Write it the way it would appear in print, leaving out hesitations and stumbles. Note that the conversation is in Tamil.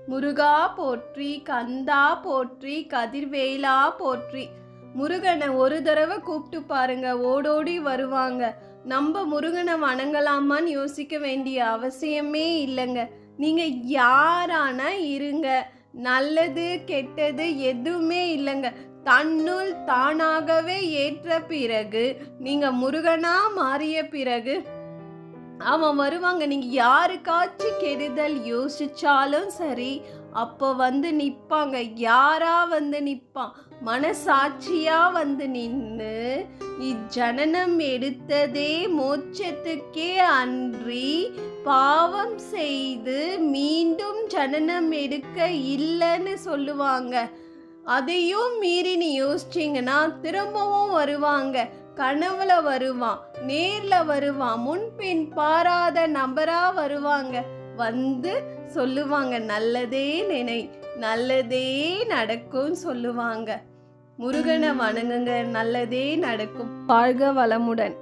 முருகா போற்றி, கந்தா போற்றி, கதிர்வேலா போற்றி. முருகனை ஒரு தடவை கூப்பிட்டு பாருங்க, ஓடோடி வருவாங்க. நம்ம முருகனை வணங்கலாமான்னு யோசிக்க வேண்டிய அவசியமே இல்லைங்க. நீங்க யாரானா இருங்க, நல்லது கெட்டது எதுவுமே இல்லைங்க. தன்னுள் தானாகவே ஏற்ற பிறகு, நீங்க முருகனா மாறிய பிறகு அவன் வருவாங்க. நீங்க யாருக்காச்சும் கெடுதல் யோசிச்சாலும் சரி, அப்போ வந்து நிப்பாங்க. யாரா வந்து நிப்பான்? மனசாட்சியா வந்து நின்னு, இஜனனம் எடுத்ததே மோட்சத்துக்கே அன்றி, பாவம் செய்து மீண்டும் ஜனனம் எடுக்க இல்லைன்னு சொல்லுவாங்க. அதையும் மீறி நீ யோசிச்சிங்கன்னா திரும்பவும் வருவாங்க. கனவுல வருவான், நேர்ல வருவான், முன்பின் பாராத நபரா வருவாங்க. வந்து சொல்லுவாங்க, நல்லதே நினை, நல்லதே நடக்கும் சொல்லுவாங்க. முருகனை வணங்குங்க, நல்லதே நடக்கும். வாழ்க வளமுடன்.